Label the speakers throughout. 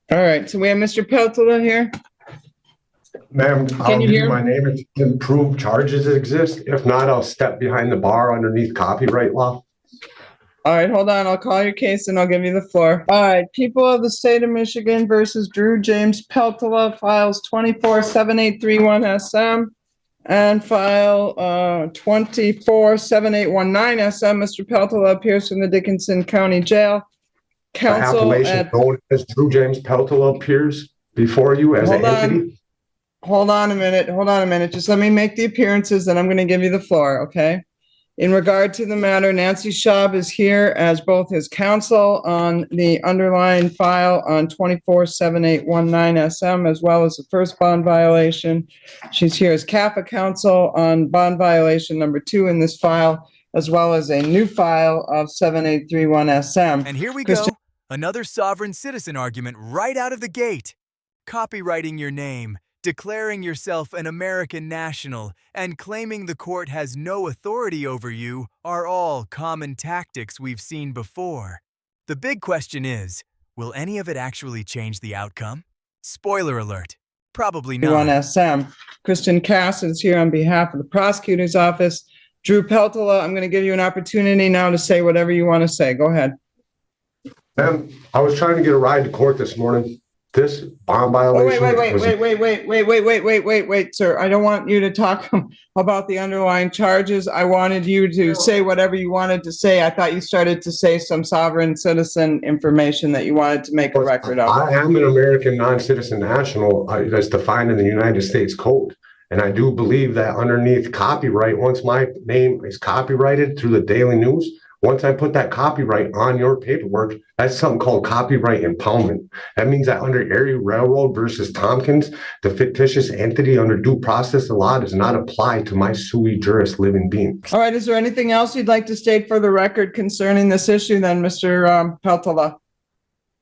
Speaker 1: All right, so we have Mr. Peltola here.
Speaker 2: Ma'am, I'll
Speaker 1: Can you
Speaker 2: give
Speaker 1: hear
Speaker 2: you my name if you can prove charges exist. If not, I'll step behind the bar underneath copyright law.
Speaker 1: All right, hold on. I'll call your case and I'll give you the floor. All right, people of the state of Michigan versus Drew James Peltola, files 247831 SM and file 247819 SM. Mr. Peltola appears from the Dickinson County Jail.
Speaker 2: The
Speaker 1: Counsel
Speaker 2: appellation
Speaker 1: at,
Speaker 2: known as Drew James Peltola appears before you as an entity.
Speaker 1: hold on a minute. Just let me make the appearances and I'm going to give you the floor, okay? In regard to the matter, Nancy Schaub is here as both his counsel on the underlying file on 247819 SM, as well as the first bond violation. She's here as CAFA counsel on bond violation number 2 in this file, as well as a new file of 7831 SM.
Speaker 3: And here we go. Another sovereign citizen argument right out of the gate. Copywriting your name, declaring yourself an American national, and claiming the court has no authority over you are all common tactics we've seen before. The big question is, will any of it actually change the outcome? Spoiler alert, probably not.
Speaker 1: 1 SM. Kristen Cass is here on behalf of the prosecutor's office. Drew Peltola, I'm going to give you an opportunity now to say whatever you want to say. Go ahead.
Speaker 2: Ma'am, I was trying to get a ride to court this morning. This bond violation.
Speaker 1: Wait, sir. I don't want you to talk about the underlying charges. I wanted you to say whatever you wanted to say. I thought you started to say some sovereign citizen information that you wanted to make a record of.
Speaker 2: I am an American non-citizen national as defined in the United States Code. And I do believe that underneath copyright, once my name is copyrighted through the Daily News, once I put that copyright on your paperwork, that's something called copyright impoundment. That means that under Erie Railroad versus Tompkins, the fictitious entity under due process of law does not apply to my sui juris living being.
Speaker 1: All right. Is there anything else you'd like to state for the record concerning this issue then, Mr. Peltola?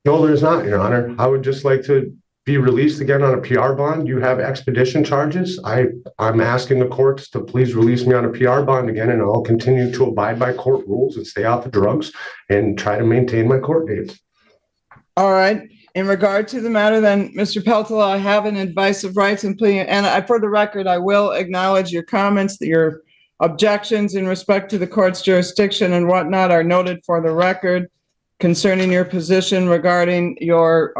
Speaker 2: No, there's not, Your Honor. I would just like to be released again on a PR bond. You have expedition charges. I'm asking the courts to please release me on a PR bond again, and I'll continue to abide by court rules and stay off the drugs and try to maintain my court dates.
Speaker 1: All right. In regard to the matter then, Mr. Peltola, I have an advice of rights and plea, and for the record, I will acknowledge your comments, your objections in respect to the court's jurisdiction and whatnot are noted for the record concerning your position regarding your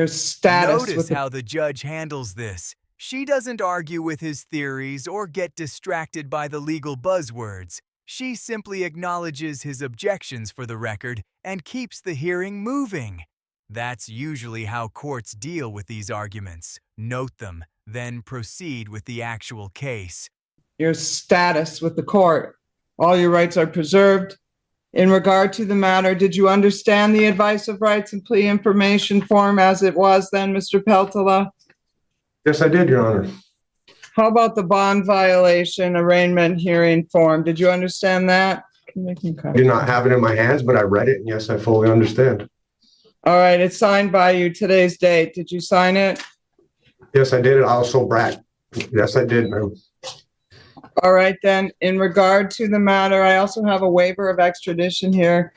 Speaker 1: status.
Speaker 3: Notice how the judge handles this. She doesn't argue with his theories or get distracted by the legal buzzwords. She simply acknowledges his objections for the record and keeps the hearing moving. That's usually how courts deal with these arguments. Note them, then proceed with the actual case.
Speaker 1: Your status with the court. All your rights are preserved. In regard to the matter, did you understand the advice of rights and plea information form as it was then, Mr. Peltola?
Speaker 2: Yes, I did, Your Honor.
Speaker 1: How about the bond violation arraignment hearing form? Did you understand that?
Speaker 2: I do not have it in my hands, but I read it, and yes, I fully understand.
Speaker 1: All right, it's signed by you today's date. Did you sign it?
Speaker 2: Yes, I did. I also brat. Yes, I did, ma'am.
Speaker 1: All right, then, in regard to the matter, I also have a waiver of extradition here.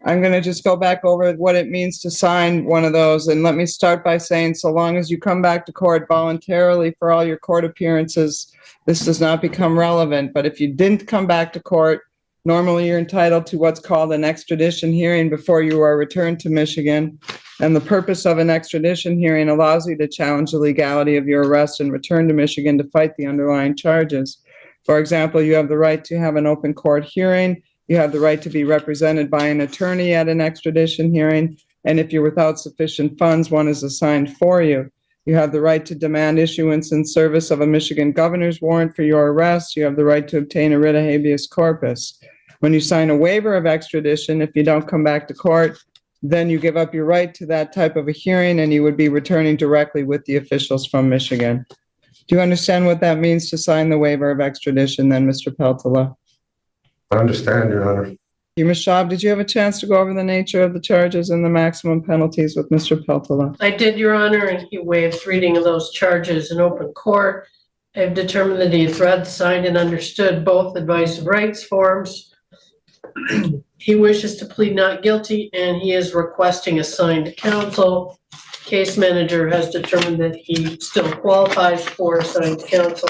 Speaker 1: I'm going to just go back over what it means to sign one of those. And let me start by saying, so long as you come back to court voluntarily for all your court appearances, this does not become relevant. But if you didn't come back to court, normally you're entitled to what's called an extradition hearing before you are returned to Michigan. And the purpose of an extradition hearing allows you to challenge the legality of your arrest and return to Michigan to fight the underlying charges. For example, you have the right to have an open court hearing. You have the right to be represented by an attorney at an extradition hearing. And if you're without sufficient funds, one is assigned for you. You have the right to demand issuance and service of a Michigan governor's warrant for your arrest. You have the right to obtain a writ of habeas corpus. When you sign a waiver of extradition, if you don't come back to court, then you give up your right to that type of a hearing and you would be returning directly with the officials from Michigan. Do you understand what that means to sign the waiver of extradition then, Mr. Peltola?
Speaker 2: I understand, Your Honor.
Speaker 1: You, Ms. Schaub, did you have a chance to go over the nature of the charges and the maximum penalties with Mr. Peltola?
Speaker 4: I did, Your Honor, and he waives reading of those charges in open court. I've determined that he has read, signed, and understood both advice of rights forms. He wishes to plead not guilty, and he is requesting assigned counsel. case manager has determined that he still qualifies for assigned counsel,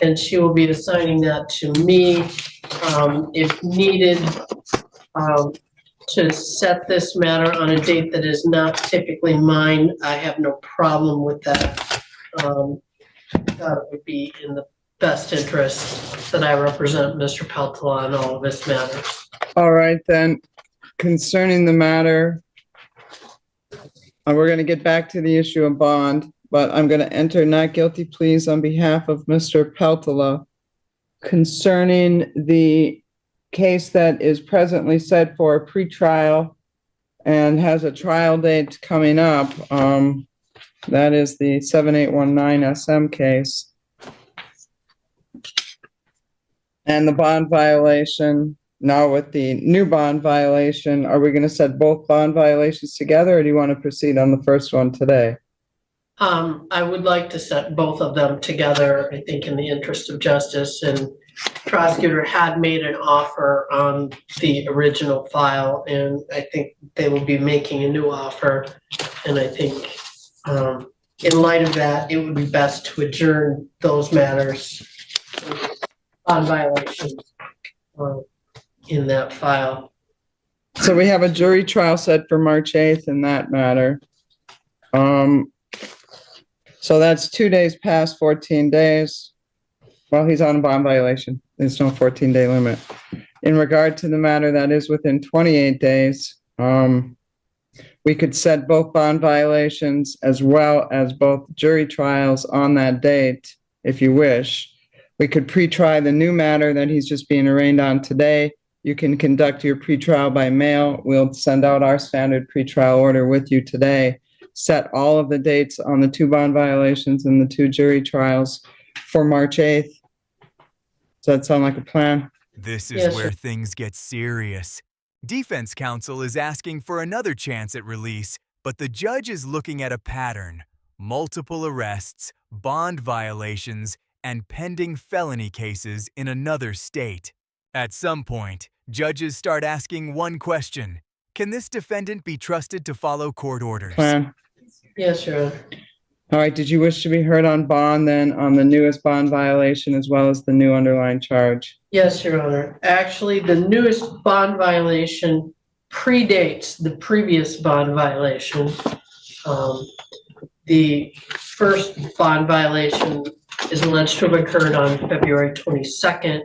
Speaker 4: and she will be assigning that to me, if needed, to set this matter on a date that is not typically mine. I have no problem with that. It would be in the best interest that I represent Mr. Peltola on all of his matters.
Speaker 1: All right, then, concerning the matter, we're going to get back to the issue of bond, but I'm going to enter not guilty pleas on behalf of Mr. Peltola concerning the case that is presently set for a pretrial and has a trial date coming up. That is the 7819 SM case. And the bond violation. Now with the new bond violation, are we going to set both bond violations together, or do you want to proceed on the first one today?
Speaker 4: I would like to set both of them together, I think in the interest of justice, and prosecutor had made an offer on the original file, and I think they will be making a new offer. And I think in light of that, it would be best to adjourn those matters on violations in that file.
Speaker 1: So we have a jury trial set for March 8th in that matter. So that's 2 days past 14 days. Well, he's on a bond violation. There's no 14-day limit. In regard to the matter that is within 28 days, we could set both bond violations as well as both jury trials on that date, if you wish. We could pre-try the new matter that he's just being arraigned on today. You can conduct your pretrial by mail. We'll send out our standard pretrial order with you today. Set all of the dates on the 2 bond violations and the 2 jury trials for March 8th. Does that sound like a plan?
Speaker 3: This is
Speaker 4: Yes,
Speaker 3: where
Speaker 4: sir.
Speaker 3: things get serious. Defense counsel is asking for another chance at release, but the judge is looking at a pattern: multiple arrests, bond violations, and pending felony cases in another state. At some point, judges start asking one question: can this defendant be trusted to follow court orders?
Speaker 1: Plan.
Speaker 4: Yes, Your Honor.
Speaker 1: All right, did you wish to be heard on bond then on the newest bond violation as well as the new underlying charge?
Speaker 4: Yes, Your Honor. Actually, the newest bond violation predates the previous bond violation. The first bond violation is alleged to have occurred on February 22nd.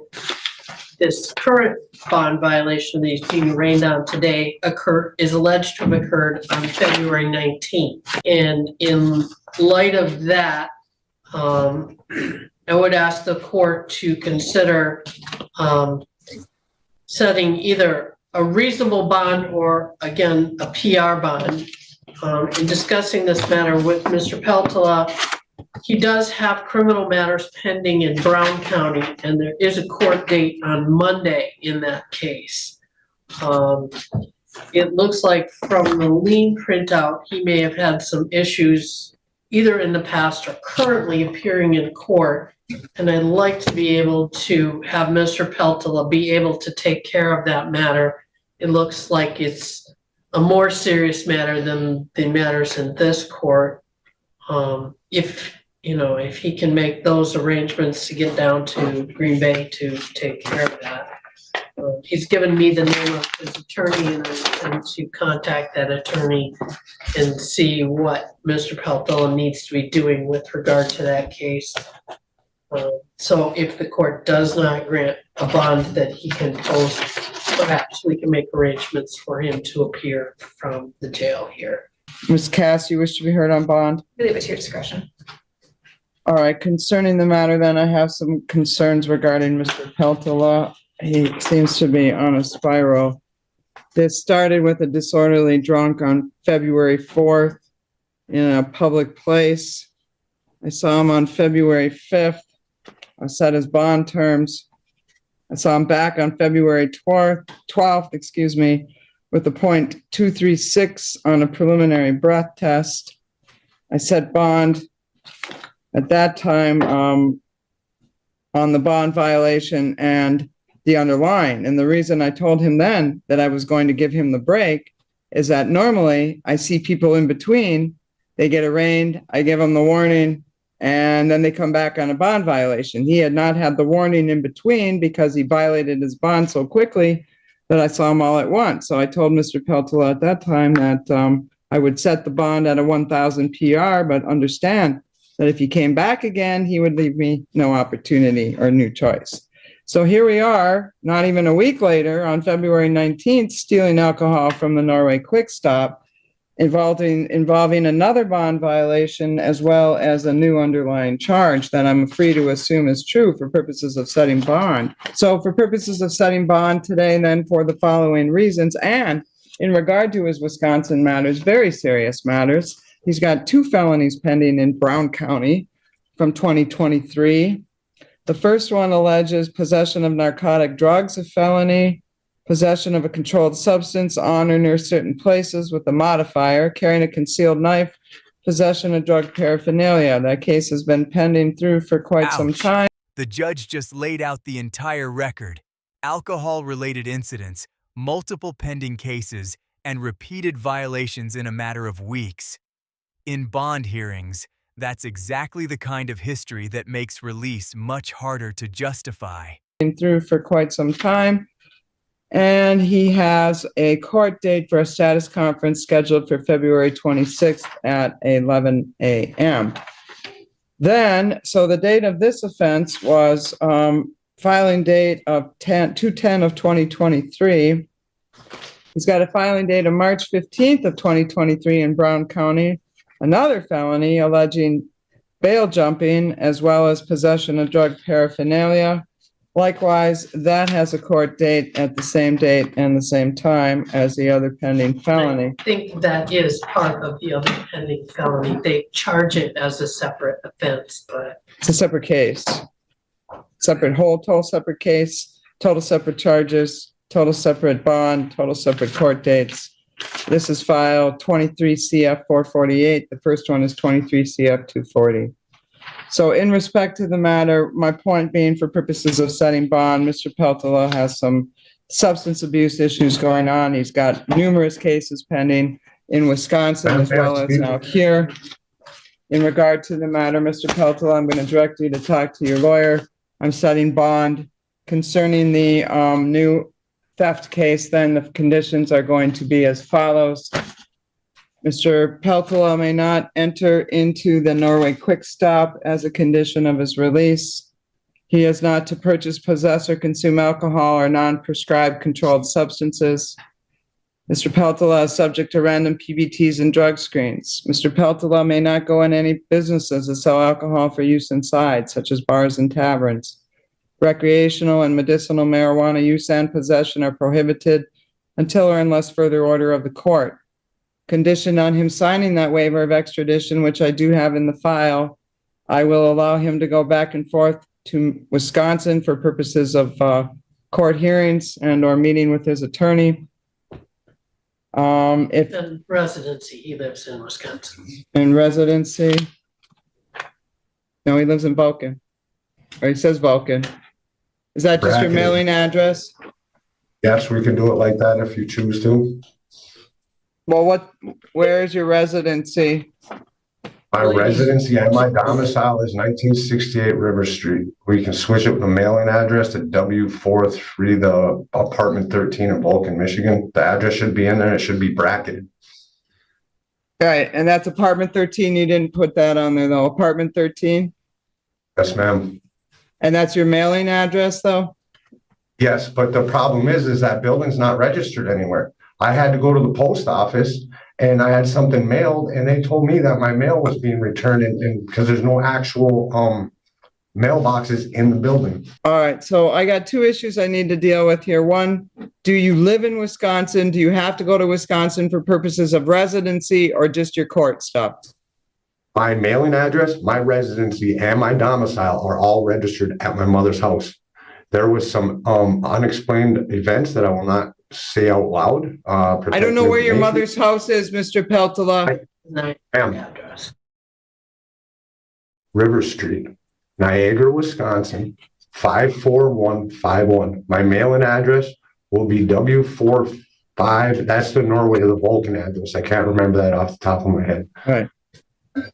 Speaker 4: This current bond violation that he's being arraigned on today is alleged to have occurred on February 19th. And in light of that, I would ask the court to consider setting either a reasonable bond or, again, a PR bond. In discussing this matter with Mr. Peltola, he does have criminal matters pending in Brown County, and there is a court date on Monday in that case. It looks like from the lien printout, he may have had some issues either in the past or currently appearing in court. And I'd like to be able to have Mr. Peltola be able to take care of that matter. It looks like it's a more serious matter than the matters in this court. If he can make those arrangements to get down to Green Bay to take care of that. He's given me the name of his attorney, and I intend to contact that attorney and see what Mr. Peltola needs to be doing with regard to that case. So if the court does not grant a bond that he can post, perhaps we can make arrangements for him to appear from the jail here.
Speaker 1: Ms. Cass, you wish to be heard on bond?
Speaker 5: Leave it to your discretion.
Speaker 1: All right, concerning the matter then, I have some concerns regarding Mr. Peltola. He seems to be on a spiral. This started with a disorderly drunk on February 4th in a public place. I saw him on February 5th. I set his bond terms. I saw him back on February 12th, with a .236 on a preliminary breath test. I set bond at that time on the bond violation and the underlying. And the reason I told him then that I was going to give him the break is that normally I see people in between They get arraigned. I give them the warning, and then they come back on a bond violation. He had not had the warning in between because he violated his bond so quickly that I saw him all at once. So I told Mr. Peltola at that time that I would set the bond at a 1,000 PR, but understand that if he came back again, he would leave me no opportunity or new choice. So here we are, not even a week later, on February 19th, stealing alcohol from the Norway Quick Stop, involving another bond violation as well as a new underlying charge that I'm free to assume is true for purposes of setting bond. So for purposes of setting bond today, then, for the following reasons, and in regard to his Wisconsin matters, very serious matters, he's got 2 felonies pending in Brown County from 2023. The first one alleges possession of narcotic drugs, a felony, possession of a controlled substance on or near certain places with a modifier, carrying a concealed knife, possession of drug paraphernalia. That case has been pending through for quite some
Speaker 3: Ouch.
Speaker 1: time.
Speaker 3: The judge just laid out the entire record: alcohol-related incidents, multiple pending cases, and repeated violations in a matter of weeks. In bond hearings, that's exactly the kind of history that makes release much harder to justify.
Speaker 1: Through for quite some time. And he has a court date for a status conference scheduled for February 26th at 11 a.m. Then, so the date of this offense was filing date of 2/10 of 2023. He's got a filing date of March 15th of 2023 in Brown County. Another felony alleging bail jumping as well as possession of drug paraphernalia. Likewise, that has a court date at the same date and the same time as the other pending felony.
Speaker 4: I think that is part of the other pending felony. They charge it as a separate offense, but
Speaker 1: It's a separate case. Total separate case, total separate charges, total separate bond, total separate court dates. This is file 23 CF 448. The first one is 23 CF 240. So in respect to the matter, my point being, for purposes of setting bond, Mr. Peltola has some substance abuse issues going on. He's got numerous cases pending in Wisconsin as well as out here. In regard to the matter, Mr. Peltola, I'm going to direct you to talk to your lawyer. I'm setting bond. Concerning the new theft case, then the conditions are going to be as follows. Mr. Peltola may not enter into the Norway Quick Stop as a condition of his release. He is not to purchase, possess, or consume alcohol or non-prescribed controlled substances. Mr. Peltola is subject to random PBTs and drug screens. Mr. Peltola may not go in any businesses that sell alcohol for use inside, such as bars and taverns. Recreational and medicinal marijuana use and possession are prohibited until or unless further order of the court. Conditioned on him signing that waiver of extradition, which I do have in the file, I will allow him to go back and forth to Wisconsin for purposes of court hearings and or meeting with his attorney. If
Speaker 4: in residency, he lives in Wisconsin.
Speaker 1: in residency, no, he lives in Vulcan, or he says Vulcan. Is that just your
Speaker 2: Bracket.
Speaker 1: mailing address?
Speaker 2: Yes, we can do it like that if you choose to.
Speaker 1: Well, where is your residency?
Speaker 2: My residency and my domicile is 1968 River Street. We can switch it with a mailing address to W43, the apartment 13 in Vulcan, Michigan. The address should be in there. It should be bracketed.
Speaker 1: Right, and that's apartment 13. You didn't put that on there though. Apartment 13?
Speaker 2: Yes, ma'am.
Speaker 1: And that's your mailing address though?
Speaker 2: Yes, but the problem is that building's not registered anywhere. I had to go to the post office and I had something mailed and they told me that my mail was being returned and because there's no actual mailboxes in the building.
Speaker 1: All right, so I got 2 issues I need to deal with here. One, do you live in Wisconsin? Do you have to go to Wisconsin for purposes of residency or just your court stuff?
Speaker 2: My mailing address, my residency, and my domicile are all registered at my mother's house. There was some unexplained events that I will not say out loud.
Speaker 1: I don't know where your mother's house is, Mr. Peltola.
Speaker 4: Ma'am. Address.
Speaker 2: River Street, Niagara, Wisconsin, 54151. My mailing address will be W45. That's the Norway or the Vulcan address. I can't remember that off the top of my head.
Speaker 1: All right.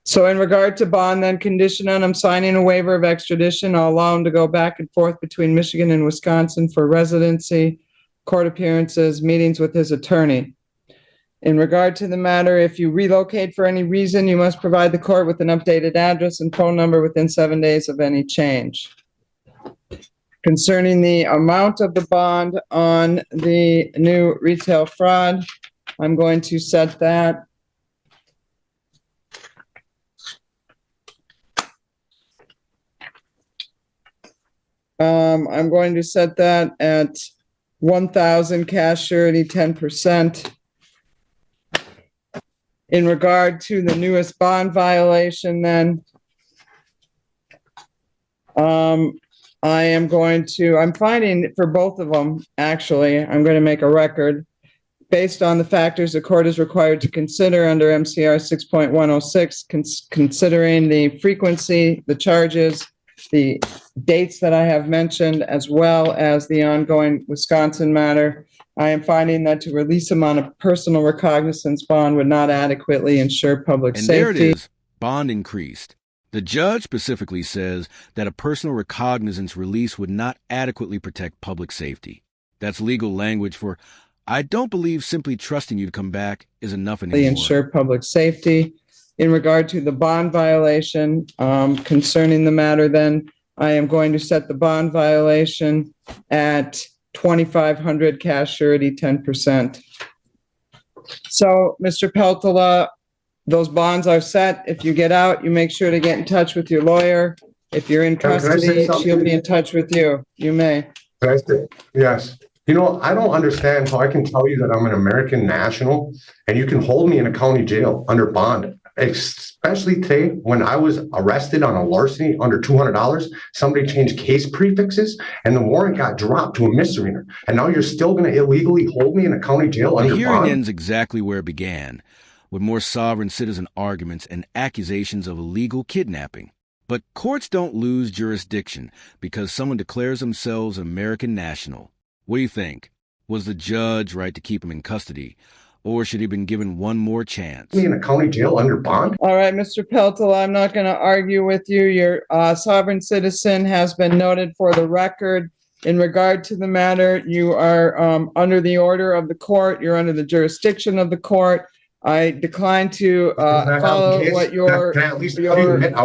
Speaker 1: So in regard to bond, then condition on him signing a waiver of extradition, I'll allow him to go back and forth between Michigan and Wisconsin for residency, court appearances, meetings with his attorney. In regard to the matter, if you relocate for any reason, you must provide the court with an updated address and phone number within 7 days of any change. Concerning the amount of the bond on the new retail fraud, I'm going to set that I'm going to set that at 1,000 cash surety, 10%. In regard to the newest bond violation, then, I'm finding for both of them, actually, I'm going to make a record based on the factors the court is required to consider under MCR 6.106, considering the frequency, the charges, the dates that I have mentioned, as well as the ongoing Wisconsin matter. I am finding that to release him on a personal recognizance bond would not adequately ensure public
Speaker 5: And
Speaker 1: safety.
Speaker 5: there it is, bond increased. The judge specifically says that a personal recognizance release would not adequately protect public safety. That's legal language for, I don't believe simply trusting you to come back is enough anymore.
Speaker 1: Ensure public safety. In regard to the bond violation, concerning the matter, then I am going to set the bond violation at 2,500 cash surety, 10%. So, Mr. Peltola, those bonds are set. If you get out, you make sure to get in touch with your lawyer. If you're in
Speaker 2: Can I say
Speaker 1: custody,
Speaker 2: something?
Speaker 1: she'll be in touch with you. You may.
Speaker 2: Can I say- Yes. You know, I don't understand how I can tell you that I'm an American national and you can hold me in a county jail under bond, especially today when I was arrested on a larceny under $200. Somebody changed case prefixes and the warrant got dropped to a misdemeanor. And now you're still going to illegally hold me in a county jail
Speaker 5: The
Speaker 2: under
Speaker 5: hearing
Speaker 2: bond?
Speaker 5: ends exactly where it began, with more sovereign citizen arguments and accusations of illegal kidnapping. But courts don't lose jurisdiction because someone declares themselves American national. What do you think? Was the judge right to keep him in custody, or should he have been given one more chance?
Speaker 2: Me in a county jail under bond?
Speaker 1: All right, Mr. Peltola, I'm not going to argue with you. Your sovereign citizen has been noted for the record. In regard to the matter, you are under the order of the court. You're under the jurisdiction of the court. I decline to follow what your...
Speaker 2: Can I at least tell you that I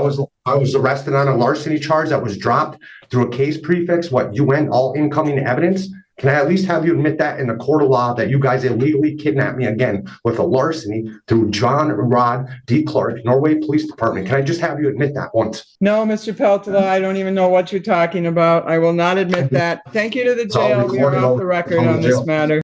Speaker 2: was arrested on a larceny charge that was dropped through a case prefix, UN, all incoming evidence? Can I at least have you admit that in the court of law that you guys illegally kidnapped me again with a larceny through John Rod D. Clark, Norway Police Department? Can I just have you admit that once?
Speaker 1: No, Mr. Peltola, I don't even know what you're talking about. I will not admit that. Thank you to the
Speaker 2: It's all
Speaker 1: jail. We are
Speaker 2: recorded
Speaker 1: off the record on this matter.